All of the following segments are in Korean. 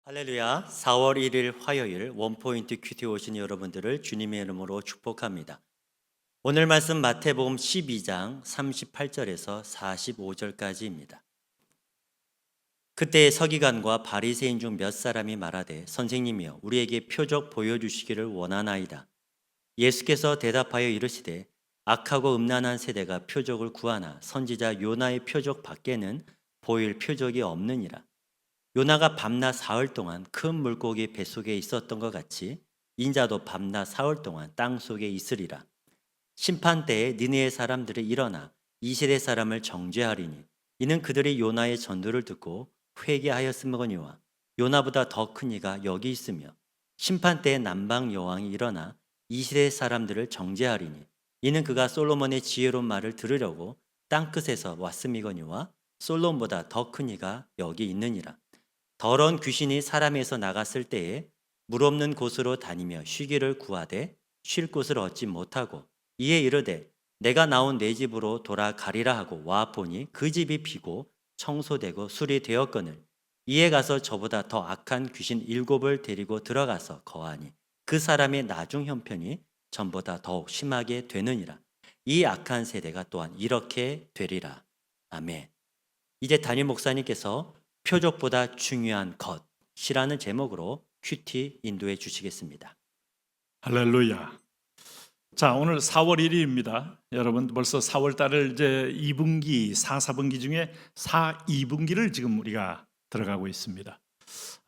할렐루야. 4월 1일 화요일 원포인트 큐티 오신 여러분들을 주님의 이름으로 축복합니다. 오늘 말씀 마태복음 12장 38절에서 45절까지입니다. 그때 서기관과 바리새인 중 몇 사람이 말하되 선생님이여 우리에게 표적 보여주시기를 원하나이다. 예수께서 대답하여 이르시되 악하고 음란한 세대가 표적을 구하나 선지자 요나의 표적 밖에는 보일 표적이 없느니라. 요나가 밤낮 사흘 동안 큰 물고기 뱃속에 있었던 것 같이 인자도 밤낮 사흘 동안 땅 속에 있으리라. 심판 때에 니느의 사람들이 일어나 이 세대 사람을 정죄하리니 이는 그들이 요나의 전도를 듣고 회개하였음거니와 요나보다 더 큰 이가 여기 있으며 심판 때에 남방 여왕이 일어나 이 세대 사람들을 정죄하리니 이는 그가 솔로몬의 지혜로운 말을 들으려고 땅끝에서 왔음이거니와 솔로몬보다 더 큰 이가 여기 있느니라. 더러운 귀신이 사람에서 나갔을 때에 물 없는 곳으로 다니며 쉬기를 구하되 쉴 곳을 얻지 못하고 이에 이르되 내가 나온 내 집으로 돌아가리라 하고 와 보니 그 집이 비고 청소되고 수리되었거늘 이에 가서 저보다 더 악한 귀신 7을 데리고 들어가서 거하니 그 사람의 나중 형편이 전보다 더욱 심하게 되느니라. 이 악한 세대가 또한 이렇게 되리라. 아멘. 이제 담임 목사님께서 표적보다 중요한 것이라는 제목으로 큐티 인도해 주시겠습니다. 할렐루야. 자, 오늘 4월 1일입니다. 여러분 벌써 4월 달을 이제 2분기, 4분기 중에 2분기를 지금 우리가 들어가고 있습니다.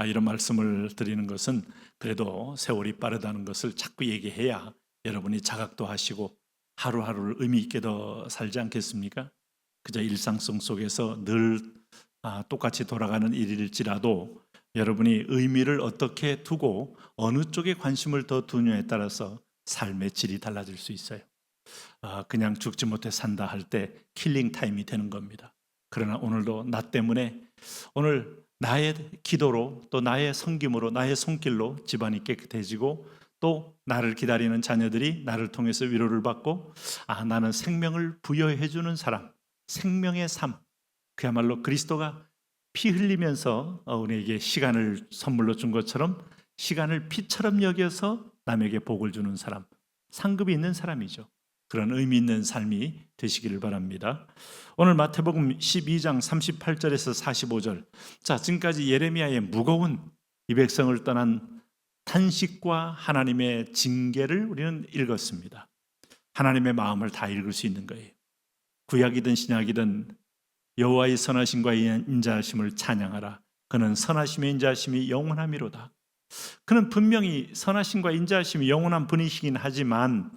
이런 말씀을 드리는 것은 그래도 세월이 빠르다는 것을 자꾸 얘기해야 여러분이 자각도 하시고 하루하루를 의미 있게 더 살지 않겠습니까? 그저 일상성 속에서 늘 똑같이 돌아가는 일일지라도 여러분이 의미를 어떻게 두고 어느 쪽에 관심을 더 두느냐에 따라서 삶의 질이 달라질 수 있어요. 그냥 죽지 못해 산다 할 때 킬링 타임이 되는 겁니다. 그러나 오늘도 나 때문에 오늘 나의 기도로 또 나의 섬김으로 나의 손길로 집안이 깨끗해지고 또 나를 기다리는 자녀들이 나를 통해서 위로를 받고 나는 생명을 부여해 주는 사람, 생명의 삶, 그야말로 그리스도가 피 흘리면서 우리에게 시간을 선물로 준 것처럼 시간을 피처럼 여겨서 남에게 복을 주는 사람, 상급이 있는 사람이죠. 그런 의미 있는 삶이 되시기를 바랍니다. 오늘 마태복음 12장 38절에서 45절. 자, 지금까지 예레미야의 무거운 이 백성을 떠난 탄식과 하나님의 징계를 우리는 읽었습니다. 하나님의 마음을 다 읽을 수 있는 거예요. 구약이든 신약이든 여호와의 선하심과 인자하심을 찬양하라. 그는 선하심의 인자하심이 영원함이로다. 그는 분명히 선하심과 인자하심이 영원한 분이시긴 하지만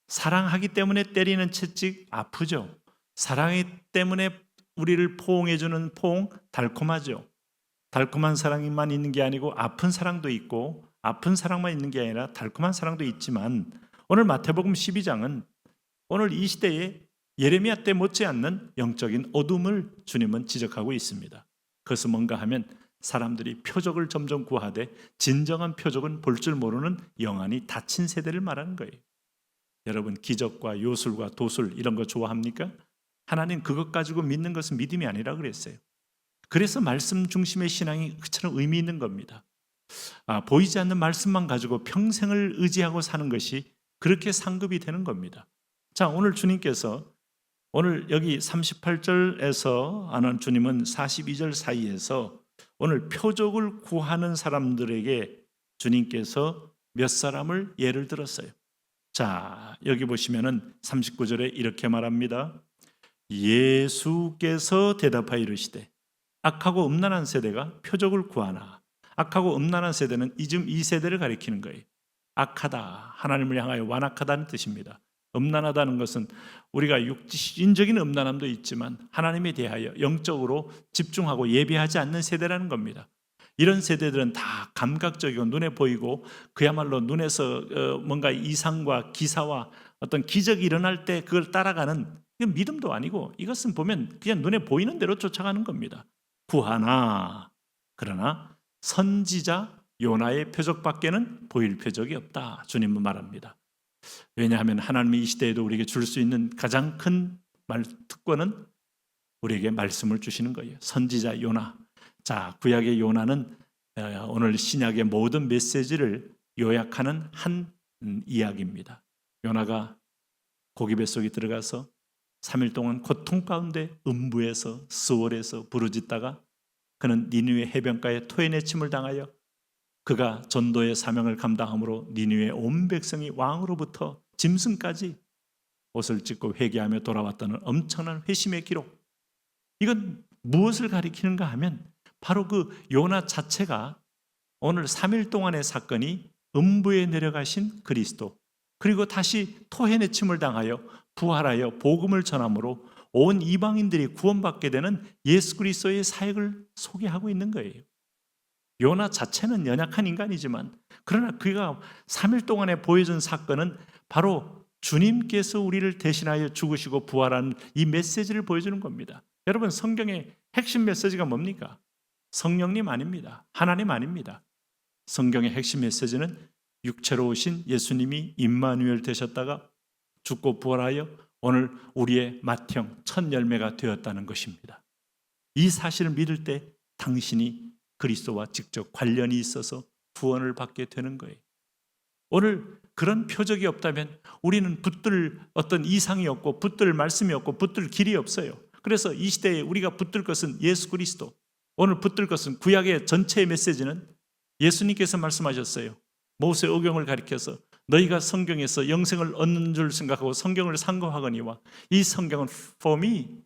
사랑하기 때문에 때리는 채찍 아프죠. 사랑하기 때문에 우리를 포옹해 주는 포옹 달콤하죠. 달콤한 사랑만 있는 게 아니고 아픈 사랑도 있고 아픈 사랑만 있는 게 아니라 달콤한 사랑도 있지만 오늘 마태복음 12장은 오늘 이 시대에 예레미야 때 못지않는 영적인 어둠을 주님은 지적하고 있습니다. 그것은 뭔가 하면 사람들이 표적을 점점 구하되 진정한 표적은 볼 줄 모르는 영안이 닫힌 세대를 말하는 거예요. 여러분 기적과 요술과 도술 이런 거 좋아합니까? 하나님 그것 가지고 믿는 것은 믿음이 아니라 그랬어요. 그래서 말씀 중심의 신앙이 그처럼 의미 있는 겁니다. 보이지 않는 말씀만 가지고 평생을 의지하고 사는 것이 그렇게 상급이 되는 겁니다. 자, 오늘 주님께서 오늘 여기 38절에서 하는 주님은 42절 사이에서 오늘 표적을 구하는 사람들에게 주님께서 몇 사람을 예를 들었어요. 자, 여기 보시면은 39절에 이렇게 말합니다. 예수께서 대답하여 이르시되 악하고 음란한 세대가 표적을 구하나. 악하고 음란한 세대는 지금 이 세대를 가리키는 거예요. 악하다, 하나님을 향하여 완악하다는 뜻입니다. 음란하다는 것은 우리가 육신적인 음란함도 있지만 하나님에 대하여 영적으로 집중하고 예배하지 않는 세대라는 겁니다. 이런 세대들은 다 감각적이고 눈에 보이고 그야말로 눈에서 뭔가 이상과 기사와 어떤 기적이 일어날 때 그걸 따라가는 이건 믿음도 아니고 이것은 보면 그냥 눈에 보이는 대로 쫓아가는 겁니다. 구하나 그러나 선지자 요나의 표적밖에는 보일 표적이 없다. 주님은 말합니다. 왜냐하면 하나님이 이 시대에도 우리에게 줄 수 있는 가장 큰 특권은 우리에게 말씀을 주시는 거예요. 선지자 요나. 자, 구약의 요나는 오늘 신약의 모든 메시지를 요약하는 한 이야기입니다. 요나가 고기 뱃속에 들어가서 3일 동안 고통 가운데 음부에서 스월에서 부르짖다가 그는 니느웨 해변가에 토해내침을 당하여 그가 전도의 사명을 감당함으로 니느웨 온 백성이 왕으로부터 짐승까지 옷을 찢고 회개하며 돌아왔다는 엄청난 회심의 기록. 이건 무엇을 가리키는가 하면 바로 그 요나 자체가 오늘 3일 동안의 사건이 음부에 내려가신 그리스도, 그리고 다시 토해내침을 당하여 부활하여 복음을 전함으로 온 이방인들이 구원받게 되는 예수 그리스도의 사역을 소개하고 있는 거예요. 요나 자체는 연약한 인간이지만 그러나 그가 3일 동안에 보여준 사건은 바로 주님께서 우리를 대신하여 죽으시고 부활하는 이 메시지를 보여주는 겁니다. 여러분, 성경의 핵심 메시지가 뭡니까? 성령님 아닙니다. 하나님 아닙니다. 성경의 핵심 메시지는 육체로 오신 예수님이 임마누엘 되셨다가 죽고 부활하여 오늘 우리의 맏형 첫 열매가 되었다는 것입니다. 이 사실을 믿을 때 당신이 그리스도와 직접 관련이 있어서 구원을 받게 되는 거예요. 오늘 그런 표적이 없다면 우리는 붙들 어떤 이상이 없고 붙들 말씀이 없고 붙들 길이 없어요. 그래서 이 시대에 우리가 붙들 것은 예수 그리스도, 오늘 붙들 것은 구약의 전체의 메시지는 예수님께서 말씀하셨어요. 모세 오경을 가리켜서 너희가 성경에서 영생을 얻는 줄 생각하고 성경을 상고하거니와 이 성경은 for me,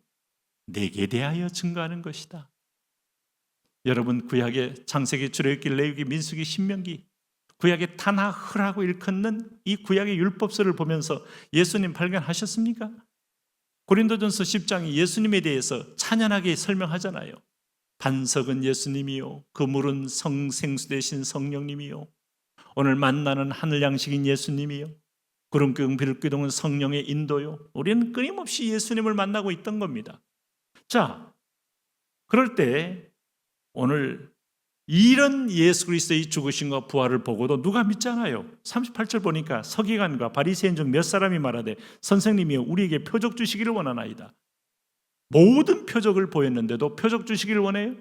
내게 대하여 증거하는 것이다. 여러분, 구약의 창세기, 출애굽기, 레위기, 민수기, 신명기, 구약의 타나흐라고 일컫는 이 구약의 율법서를 보면서 예수님 발견하셨습니까? 고린도전서 10장이 예수님에 대해서 찬연하게 설명하잖아요. 반석은 예수님이요, 그물은 생수 되신 성령님이요, 오늘 만나는 하늘 양식인 예수님이요, 구름기둥 비둘기둥은 성령의 인도요. 우리는 끊임없이 예수님을 만나고 있던 겁니다. 자, 그럴 때 오늘 이런 예수 그리스도의 죽으심과 부활을 보고도 누가 믿잖아요. 38절 보니까 서기관과 바리새인 중 몇 사람이 말하되 선생님이여 우리에게 표적 주시기를 원하나이다. 모든 표적을 보였는데도 표적 주시기를 원해요?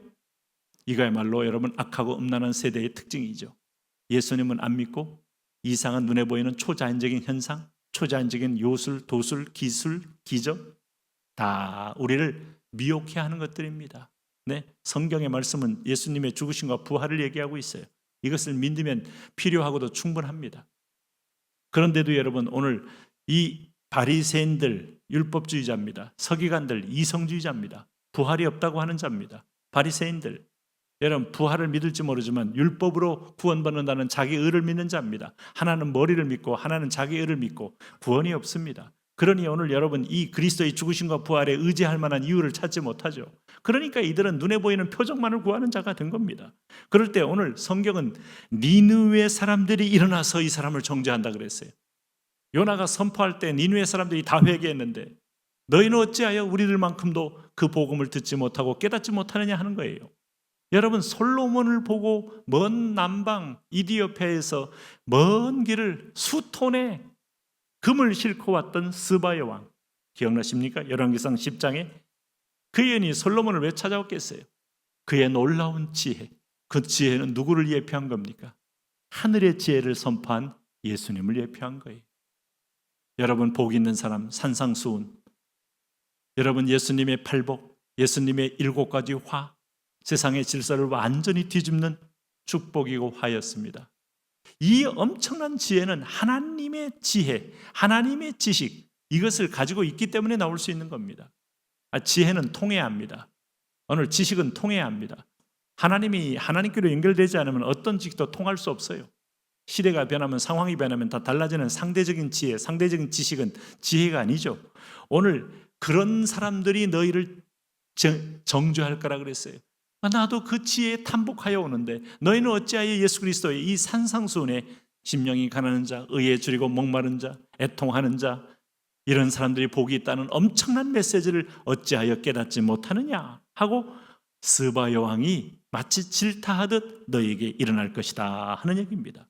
이거야말로 여러분 악하고 음란한 세대의 특징이죠. 예수님은 안 믿고 이상한 눈에 보이는 초자연적인 현상, 초자연적인 요술, 도술, 기술, 기적 다 우리를 미혹해 하는 것들입니다. 네, 성경의 말씀은 예수님의 죽으심과 부활을 얘기하고 있어요. 이것을 믿으면 필요하고도 충분합니다. 그런데도 여러분, 오늘 이 바리새인들 율법주의자입니다. 서기관들 이성주의자입니다. 부활이 없다고 하는 자입니다. 바리새인들, 여러분 부활을 믿을지 모르지만 율법으로 구원받는다는 자기 의를 믿는 자입니다. 하나는 머리를 믿고 하나는 자기 의를 믿고 구원이 없습니다. 그러니 오늘 여러분 이 그리스도의 죽으심과 부활에 의지할 만한 이유를 찾지 못하죠. 그러니까 이들은 눈에 보이는 표적만을 구하는 자가 된 겁니다. 그럴 때 오늘 성경은 니느웨 사람들이 일어나서 이 사람을 정죄한다 그랬어요. 요나가 선포할 때 니느웨 사람들이 다 회개했는데 너희는 어찌하여 우리들만큼도 그 복음을 듣지 못하고 깨닫지 못하느냐 하는 거예요. 여러분, 솔로몬을 보고 먼 남방 이디오피아에서 먼 길을 수톤의 금을 싣고 왔던 스바의 왕 기억나십니까? 열왕기상 10장에 그 여인이 솔로몬을 왜 찾아왔겠어요? 그의 놀라운 지혜, 그 지혜는 누구를 예표한 겁니까? 하늘의 지혜를 선포한 예수님을 예표한 거예요. 여러분, 복 있는 사람 산상수훈, 여러분 예수님의 팔복, 예수님의 7가지 화, 세상의 질서를 완전히 뒤집는 축복이고 화였습니다. 이 엄청난 지혜는 하나님의 지혜, 하나님의 지식, 이것을 가지고 있기 때문에 나올 수 있는 겁니다. 지혜는 통해야 합니다. 오늘 지식은 통해야 합니다. 하나님이 하나님께로 연결되지 않으면 어떤 지식도 통할 수 없어요. 시대가 변하면, 상황이 변하면 다 달라지는 상대적인 지혜, 상대적인 지식은 지혜가 아니죠. 오늘 그런 사람들이 너희를 정죄할 거라 그랬어요. 나도 그 지혜에 탐복하여 오는데 너희는 어찌하여 예수 그리스도의 이 산상수훈에 심령이 가난한 자, 의에 줄이고 목마른 자, 애통하는 자, 이런 사람들이 복이 있다는 엄청난 메시지를 어찌하여 깨닫지 못하느냐 하고 스바 여왕이 마치 질타하듯 너희에게 일어날 것이다 하는 얘기입니다.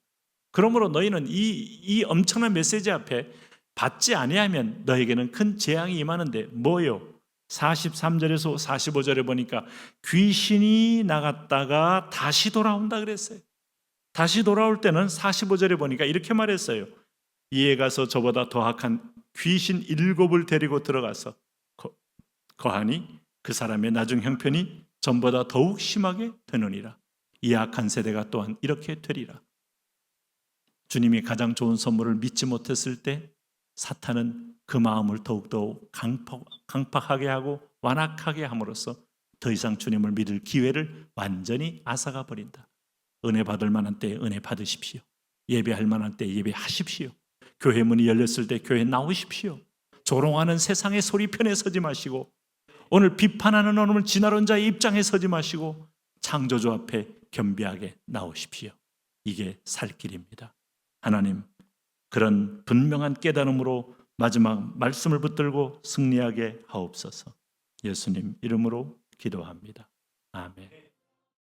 그러므로 너희는 이 엄청난 메시지 앞에 받지 아니하면 너에게는 큰 재앙이 임하는데 뭐요? 43절에서 45절에 보니까 귀신이 나갔다가 다시 돌아온다 그랬어요. 다시 돌아올 때는 45절에 보니까 이렇게 말했어요. 이에 가서 저보다 더 악한 귀신 7을 데리고 들어가서 거하니 그 사람의 나중 형편이 전보다 더욱 심하게 되느니라. 이 악한 세대가 또한 이렇게 되리라. 주님이 가장 좋은 선물을 믿지 못했을 때 사탄은 그 마음을 더욱더 강팍하게 하고 완악하게 함으로써 더 이상 주님을 믿을 기회를 완전히 앗아가 버린다. 은혜 받을 만한 때에 은혜 받으십시오. 예배할 만한 때에 예배하십시오. 교회 문이 열렸을 때 교회 나오십시오. 조롱하는 세상의 소리 편에 서지 마시고, 오늘 비판하는 어느 지나론 자의 입장에 서지 마시고 창조주 앞에 겸비하게 나오십시오. 이게 살 길입니다. 하나님, 그런 분명한 깨달음으로 마지막 말씀을 붙들고 승리하게 하옵소서. 예수님 이름으로 기도합니다. 아멘.